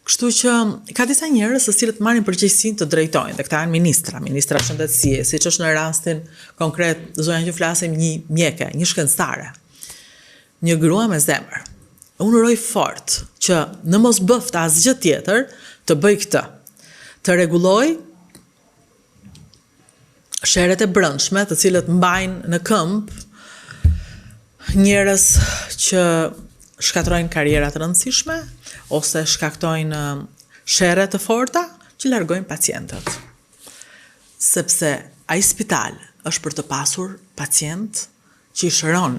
Kështu që ka disa njerëz të cilët marrin përgjegjësinë të drejtojnë, dhe këta janë ministra shëndetësie, siç është në rastin konkret, zonja që flasim, një mjeke, një shkencëtare, një grua me zemër. Unë uroj fort që në mos bëftë asgjë tjetër të bëj këtë, të rregulloj sheret e brendshme, të cilët mbajnë në këmbë njerëz që shkatrojnë karriera të rëndësishme ose shkaktojnë shere të forta që largojnë pacientët. Sepse ai spital është për të pasur pacient që i shëron,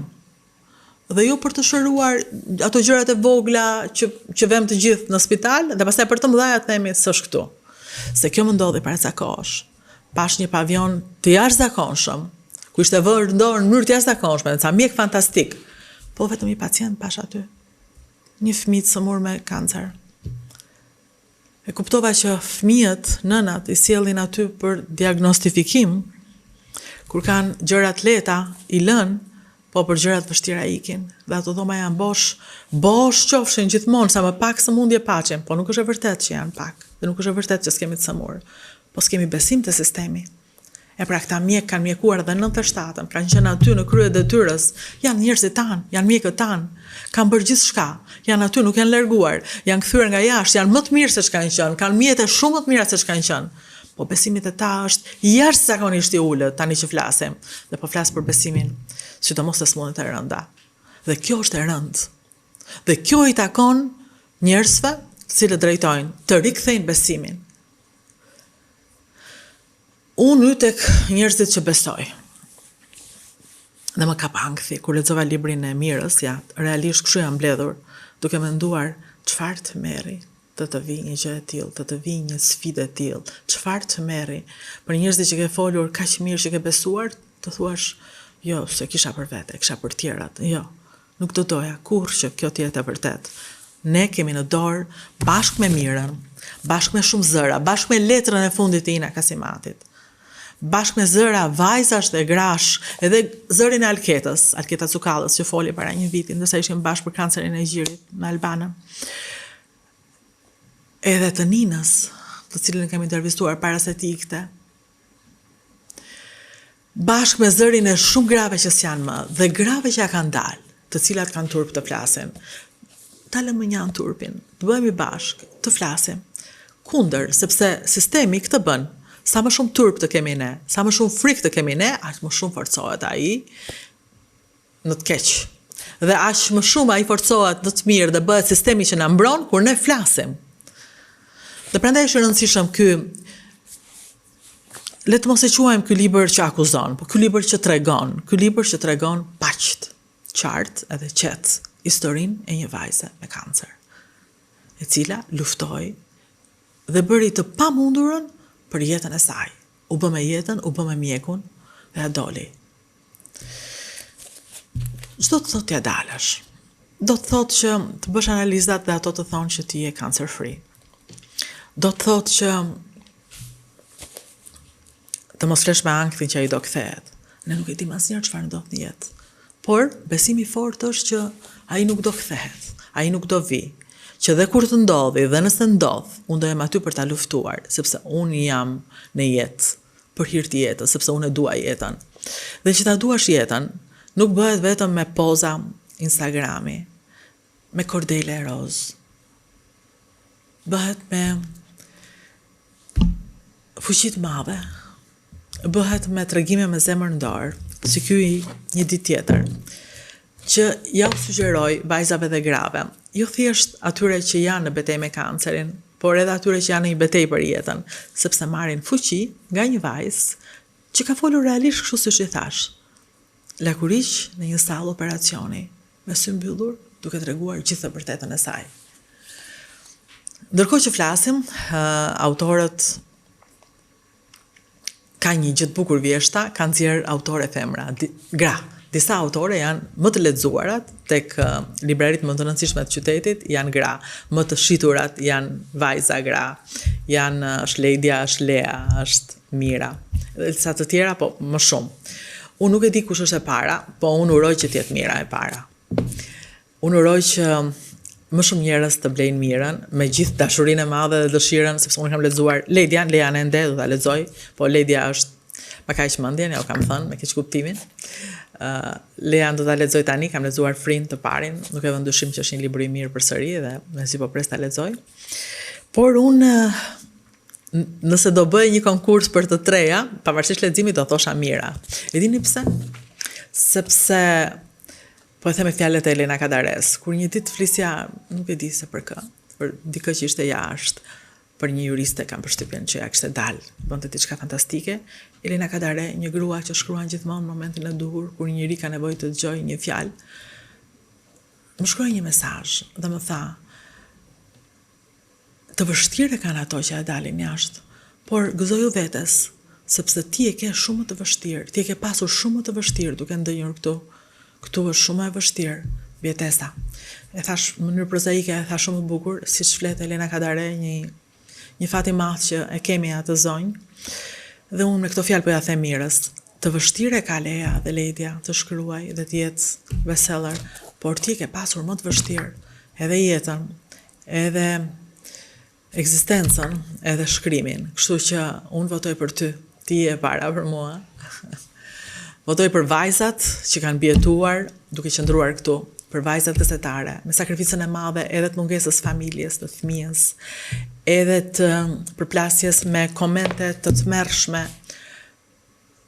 dhe jo për të shëruar ato gjërat e vogla që vëm të gjithë në spital, dhe pastaj për të mëdha themi s'është këtu. Se kjo më ndodhi para ca kohësh. Pash një pavion të jashtëzakonshëm, ku ishte vënë dorë në mënyrë të jashtëzakonshme, ca mjek fantastik, po vetëm një pacient pash aty. Një fëmijë të sëmur me kancer. E kuptova që fëmijët, nënat, i sjellin aty për diagnostifikim, kur kanë gjërat lehta i lën, po për gjërat vështira ikin. Dhe ato dhoma janë bosh qofshin gjithmonë, sa më pak sëmundje paqen, po nuk është e vërtet që janë pak, dhe nuk është e vërtet që s'kemi të sëmur, po s'kemi besim të sistemi. E pra këta mjek kanë mjekuar dhe 97-ën, kanë qenë aty në krye detyrës, janë njerëzit tanë, janë mjekët tanë, kanë bërë gjithçka, janë aty, nuk janë larguar, janë kthyer nga jashtë, janë më të mirë se ç'kanë qenë, kanë mjete shumë më të mira se ç'kanë qenë. Po besimi te ta është jashtëzakonisht i ulët tani që flasim, dhe po flas për besimin, sidomos te smundjet e rënda. Dhe kjo është e rëndë. Dhe kjo i takon njerëzve, të cilët drejtojnë, të rikthejnë besimin. Unë tek njerëzit që besoj. Dhe më ka pangthi, kur lexova librin e Mirës, realisht kështu jam mbledhur, duke menduar çfarë të merri të vi një gjë e tillë, të vi një sfidë e tillë, çfarë të merri. Për njerëzit që ke folur kaq mirë që ke besuar, të thuash, jo, se kisha për vete, kisha për tjerat. Jo, nuk do doja kur që kjo të jetë e vërtet. Ne kemi në dorë, bashkë me Mirën, bashkë me shumë zëra, bashkë me letrën e fundit të Ina Kasimatit, bashkë me zëra vajzash dhe grash, edhe zërin e Alketës, Alketa Cukallës, që foli para një viti, ndërsa ishim bashkë për kancerin e gjirit në Albanën. Edhe të Ninës, të cilën kemi intervistuar para se t'i ikte. Bashkë me zërin e shumë grave që s'janë më, dhe grave që ja kanë dalë, të cilat kanë turp të flasin. Ta lëmë më njanë turpin, të bëhemi bashkë, të flasim. Kundër, sepse sistemi këtë bën. Sa më shumë turp të kemi ne, sa më shumë frikë të kemi ne, aq më shumë forcohet ai në të keq. Dhe aq më shumë ai forcohet në të mirë dhe bëhet sistemi që na mbron kur ne flasim. Dhe prandaj është e rëndësishëm le të mos e quajmë ky libër që akuzon, po ky libër që tregon paqt, qartë edhe qetë historinë e një vajze me kancer, e cila luftoi dhe bëri të pamundurën për jetën e saj. U bë me jetën, u bë me mjekun, dhe ja doli. Çdo të thotë ja dalësh. Do të thotë që të bësh analizat dhe ato të thonë që ti je cancer free. Do të thotë që të mos flesh me ankthin që ai do kthehet. Ne nuk e dim asnjëherë çfarë ndodh në jetë. Por besimi i fortë është që ai nuk do kthehet, ai nuk do vi. Që dhe kur të ndodhi dhe nëse ndodh, unë do jem aty për ta luftuar, sepse unë jam në jetë, për hir të jetës, sepse unë e dua jetën. Dhe që ta duash jetën, nuk bëhet vetëm me poza Instagrami, me kordele roz. Bëhet me fuqi të madhe, bëhet me tregime me zemër në dorë, si ky një ditë tjetër, që ja u sugjeroj vajzave dhe grave, jo thjesht atyre që janë në betejë me kancerin, por edhe atyre që janë në një betejë për jetën, sepse marrin fuqi nga një vajzë që ka folur realisht kështu siç i thash. Lakuriq në një sallë operacioni, me sy mbyllur, duke treguar gjithë të vërtetën e saj. Ndërkohë që flasim, autorët kanë një gjë të bukur vjeshta, kanë nxjerr autore femra, gra. Disa autore janë më të lexuarat tek libraritë më të rëndësishme të qytetit, janë gra, më të shiturat janë vajza gra, janë është Ledia, është Lea, është Mira, dhe disa të tjera, po më shumë. Unë nuk e di kush është e para, po unë uroj që t'jetë Mira e para. Unë uroj që më shumë njerëz të blejnë mirën, me gjithë dashurinë e madhe dhe dëshirën, sepse unë kam lexuar Ledian, Lejan ende do ta lexoj, po Ledia është pa kaq mendjen, ja u kam thënë me keq kuptimin. Lejan do ta lexoj tani, kam lexuar Frin të parin, nuk e vë ndyshim që është një libër i mirë përsëri dhe mezi po pres ta lexoj. Por unë nëse do bëj një konkurs për të treja, pavarësisht leximit do thosha Mira. E dini pse? Sepse po e them me fjalët e Elena Kadares, kur një ditë flisja, nuk e di se për kë, për dikë që ishte jashtë, për një juriste kam përshtypjen që ja kishte dalë, bënte diçka fantastike. Elena Kadare, një grua që shkruan gjithmonë në momentin e duhur, kur një njeri ka nevojë të dëgjojë një fjalë, më shkroi një mesazh dhe më tha: të vështirë kanë ato që e dalin jashtë, por gëzoju vetes, sepse ti e ke shumë të vështirë, ti e ke pasur shumë të vështirë duke ndënjur këtu. Këtu është shumë e vështirë, bjetesa. E thash në mënyrë prozaike, e thash shumë bukur, siç flet Elena Kadare, një fat i madh që e kemi atë zonjë. Dhe unë me këto fjalë po ja them Mirës, të vështirë ka Leja dhe Ledia të shkruaj dhe të jetë bestseller, por ti ke pasur më të vështirë, edhe jetën, edhe ekzistencën, edhe shkrimin. Kështu që unë votoj për ty, ti je para për mua. Votoj për vajzat që kanë bjetuar duke qëndruar këtu, për vajzat gëzetare, me sakrificën e madhe edhe të mungesës familjes, të fëmijës, edhe të përplasjes me komente të tmerrshme,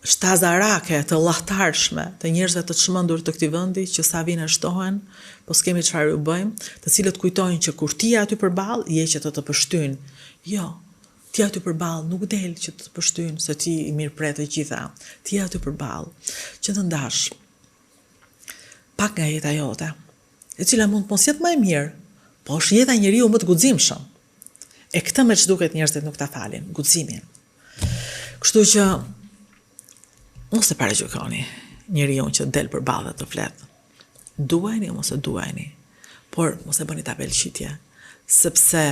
shtazarake, të llahtarshme, të njerëzve të çmendur të këtij vendi që sa vinë shtohen, po s'kemi çfarë u bëjmë, të cilët kujtojnë që kur ti je aty përballë, je që të pështyn. Jo. Ti aty përballë nuk del që të pështyn se ti i mirëpret të gjitha. Ti aty përballë që të ndash pak nga jeta jote, e cila mund të mos jetë më e mirë, po është jeta e njeriu më të guximshëm. E këtë me ç'duket njerëzit nuk ta falin, guximin. Kështu që mos e paragjykoni njeriu që del përballë të flet. Duajini mos e duajini, por mos e bëni tabelqitje, sepse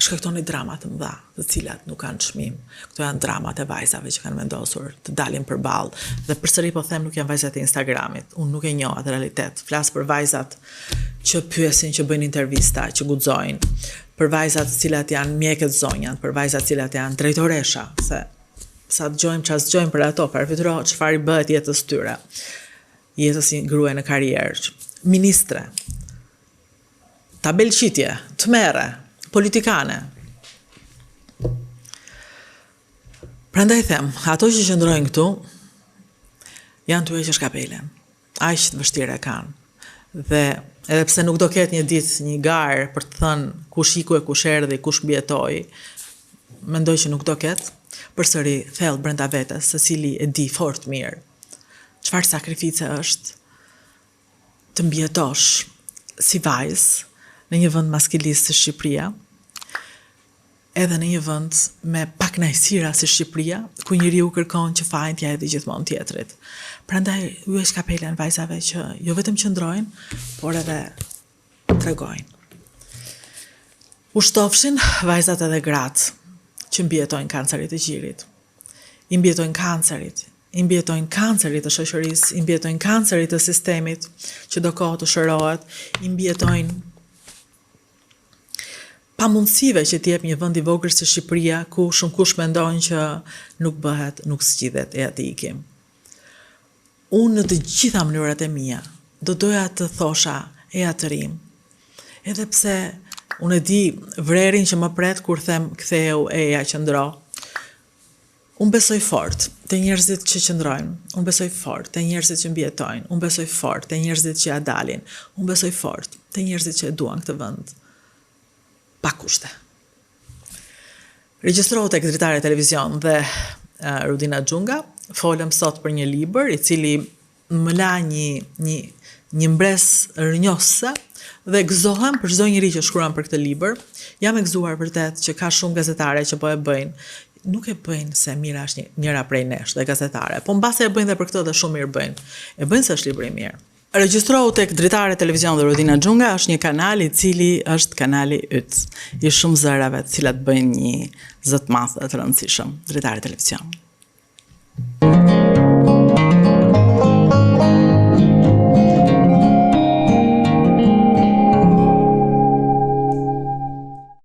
shkaktoni drama të mëdha, të cilat nuk kanë çmim. Këto janë dramat e vajzave që kanë vendosur të dalin përballë. Dhe përsëri po them, nuk janë vajzat e Instagramit. Unë nuk e njoh atë realitet. Flas për vajzat që pyesin, që bëjnë intervista, që guxojnë, për vajzat të cilat janë mjekët zonjat, për vajzat të cilat janë drejtoresha, se sa dëgjojmë çfarë dëgjojmë për ato, përfitro çfarë i bëhet jetës tyre. Jetës si gruaja në karrierë, ministre, tabelqitje, tmerre, politikane. Prandaj them, ato që qëndrojnë këtu janë tyre që shkapelen. Aq të vështirë kanë. Dhe edhe pse nuk do ketë një ditë një garë për të thënë kush iku e kush erdhi, kush mbijetoi, mendoj që nuk do ketë. Përsëri thellë brenda vetes, secili e di fort mirë çfarë sakrifice është të mbijetosh si vajzë në një vend maskilist si Shqipëria, edhe në një vend me pak kënaqësira si Shqipëria, ku njeriu kërkon që fajin t'ia hedhë gjithmonë tjetrit. Prandaj ju e shkapelen vajzave që jo vetëm qëndrojnë, por edhe tregojnë. Ushtofshin vajzat edhe gratë që mbjetojnë kancerit të gjirit. I mbjetojnë kancerit, i mbjetojnë kancerit të shoqërisë, i mbjetojnë kancerit të sistemit që do kohë të shërohet, i mbjetojnë pamundësive që t'jep një vend i vogël si Shqipëria, ku shumë kush mendojnë që nuk bëhet, nuk zgjidhet e aty ikim. Unë në të gjitha mënyrat e mia do doja të thosha e atërim, edhe pse unë e di vrerin që më pret kur them ktheu eja qëndro. Unë besoj fort te njerëzit që qëndrojnë, unë besoj fort te njerëzit që mbjetojnë, unë besoj fort te njerëzit që ja dalin, unë besoj fort te njerëzit që e duan këtë vend pa kushte. Regjistrohu tek Dritare Televizion dhe Rudina Xhunga, folëm sot për një libër i cili më la një mbres rënjose dhe gëzohem për çdo njeri që shkruan për këtë libër. Jam e gëzuar vërtet që ka shumë gazetare që po e bëjnë. Nuk e bëjnë se Mira është njëra prej nesh dhe gazetare, po mbase e bëjnë dhe për këtë dhe shumë mirë bëjnë. E bëjnë se është libër i mirë. Regjistrohu tek Dritare Televizion dhe Rudina Xhunga është një kanal i cili është kanali yt, i shumë zërave të cilat bëjnë një zë të madh të rëndësishëm. Dritare Televizion.